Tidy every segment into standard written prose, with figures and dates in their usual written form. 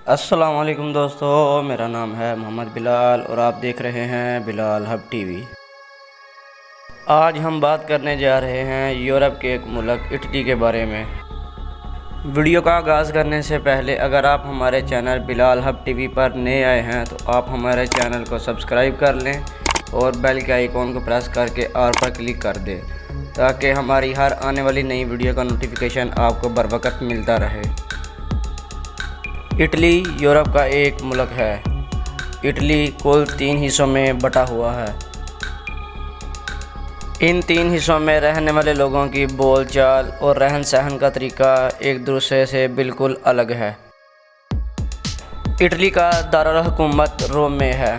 السلام علیکم دوستو، میرا نام ہے محمد بلال اور آپ دیکھ رہے ہیں بلال ہب ٹی وی۔ آج ہم بات کرنے جا رہے ہیں یورپ کے ایک ملک اٹلی کے بارے میں۔ ویڈیو کا آغاز کرنے سے پہلے اگر آپ ہمارے چینل بلال ہب ٹی وی پر نئے آئے ہیں تو آپ ہمارے چینل کو سبسکرائب کر لیں اور بیل کے آئیکن کو پریس کر کے آل پر کلک کر دیں تاکہ ہماری ہر آنے والی نئی ویڈیو کا نوٹیفیکیشن آپ کو بر وقت ملتا رہے۔ اٹلی یورپ کا ایک ملک ہے۔ اٹلی کل 3 حصوں میں بٹا ہوا ہے۔ ان 3 حصوں میں رہنے والے لوگوں کی بول چال اور رہن سہن کا طریقہ ایک دوسرے سے بالکل الگ ہے۔ اٹلی کا دارالحکومت روم میں ہے،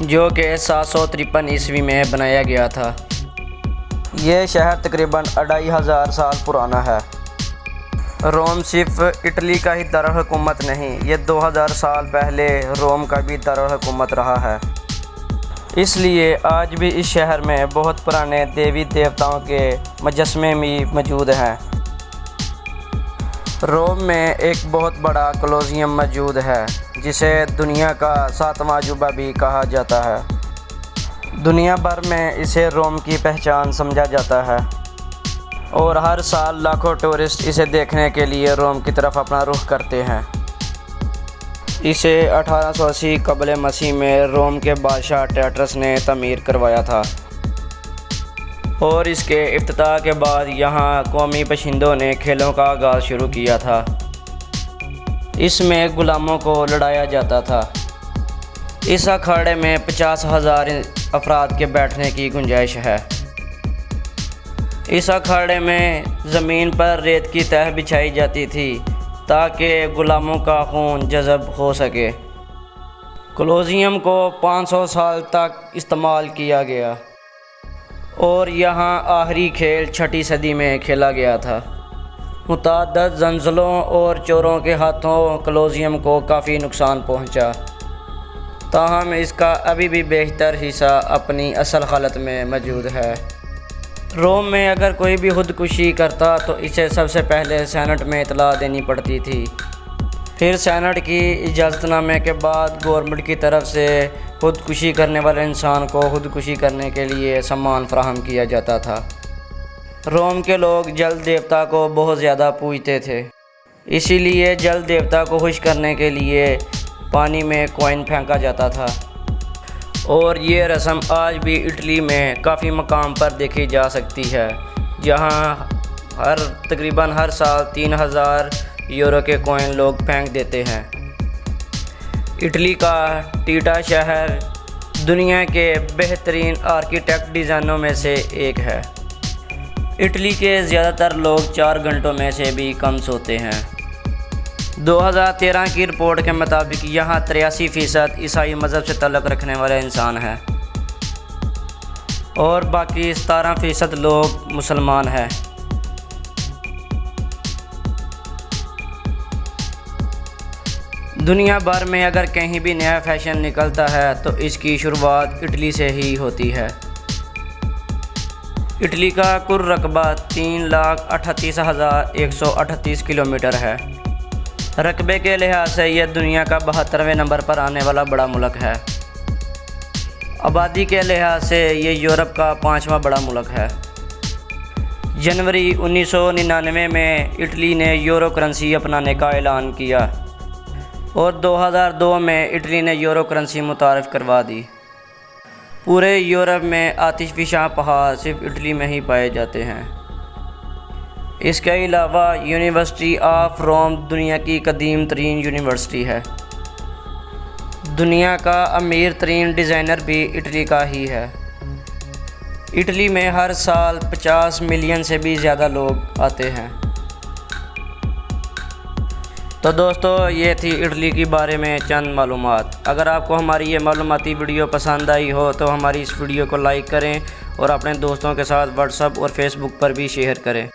جو کہ 753 عیسوی میں بنایا گیا تھا۔ یہ شہر تقریباً 2500 سال پرانا ہے۔ روم صرف اٹلی کا ہی دارالحکومت نہیں، یہ 2000 سال پہلے روم کا بھی دارالحکومت رہا ہے۔ اس لیے آج بھی اس شہر میں بہت پرانے دیوی دیوتاؤں کے مجسمے بھی موجود ہیں۔ روم میں ایک بہت بڑا کولوسیوم موجود ہے، جسے دنیا کا 7واں عجوبہ بھی کہا جاتا ہے۔ دنیا بھر میں اسے روم کی پہچان سمجھا جاتا ہے اور ہر سال لاکھوں ٹورسٹ اسے دیکھنے کے لیے روم کی طرف اپنا رخ کرتے ہیں۔ اسے 1880 قبل مسیح میں روم کے بادشاہ ٹیٹرس نے تعمیر کروایا تھا اور اس کے افتتاح کے بعد یہاں قومی باشندوں نے کھیلوں کا آغاز شروع کیا تھا۔ اس میں غلاموں کو لڑایا جاتا تھا۔ اس اکھاڑے میں 50,000 افراد کے بیٹھنے کی گنجائش ہے۔ اس اکھاڑے میں زمین پر ریت کی تہ بچھائی جاتی تھی تاکہ غلاموں کا خون جذب ہو سکے۔ کولوسیوم کو 500 سال تک استعمال کیا گیا اور یہاں آخری کھیل 6 صدی میں کھیلا گیا تھا۔ متعدد زلزلوں اور چوروں کے ہاتھوں کولوسیوم کو کافی نقصان پہنچا، تاہم اس کا ابھی بھی بیشتر حصہ اپنی اصل حالت میں موجود ہے۔ روم میں اگر کوئی بھی خودکشی کرتا تو اسے سب سے پہلے سینٹ میں اطلاع دینی پڑتی تھی، پھر سینٹ کی اجازت نامے کے بعد گورنمنٹ کی طرف سے خودکشی کرنے والے انسان کو خودکشی کرنے کے لیے سامان فراہم کیا جاتا تھا۔ روم کے لوگ جل دیوتا کو بہت زیادہ پوجتے تھے، اسی لیے جل دیوتا کو خوش کرنے کے لیے پانی میں کوئن پھینکا جاتا تھا، اور یہ رسم آج بھی اٹلی میں کافی مقام پر دیکھی جا سکتی ہے، جہاں تقریباً ہر سال 3000 یورو کے کوئن لوگ پھینک دیتے ہیں۔ اٹلی کا ٹیٹا شہر دنیا کے بہترین آرکیٹیکٹ ڈیزائنوں میں سے ایک ہے۔ اٹلی کے زیادہ تر لوگ 4 گھنٹوں میں سے بھی کم سوتے ہیں۔ 2013 کی رپورٹ کے مطابق یہاں 83% عیسائی مذہب سے تعلق رکھنے والے انسان ہیں اور باقی 17% لوگ مسلمان ہیں۔ دنیا بھر میں اگر کہیں بھی نیا فیشن نکلتا ہے تو اس کی شروعات اٹلی سے ہی ہوتی ہے۔ اٹلی کا کل رقبہ 3,38,138 کلومیٹر ہے۔ رقبے کے لحاظ سے یہ دنیا کا 72ویں نمبر پر آنے والا بڑا ملک ہے۔ آبادی کے لحاظ سے یہ یورپ کا 5واں بڑا ملک ہے۔ جنوری 1999 میں اٹلی نے یورو کرنسی اپنانے کا اعلان کیا اور 2002 میں اٹلی نے یورو کرنسی متعارف کروا دی۔ پورے یورپ میں آتش فشاں پہاڑ صرف اٹلی میں ہی پائے جاتے ہیں۔ اس کے علاوہ یونیورسٹی آف روم دنیا کی قدیم ترین یونیورسٹی ہے۔ دنیا کا امیر ترین ڈیزائنر بھی اٹلی کا ہی ہے۔ اٹلی میں ہر سال 50 ملین سے بھی زیادہ لوگ آتے ہیں۔ تو دوستو، یہ تھی اٹلی کے بارے میں چند معلومات۔ اگر آپ کو ہماری یہ معلوماتی ویڈیو پسند آئی ہو تو ہماری اس ویڈیو کو لائک کریں اور اپنے دوستوں کے ساتھ واٹس ایپ اور فیس بک پر بھی شیئر کریں۔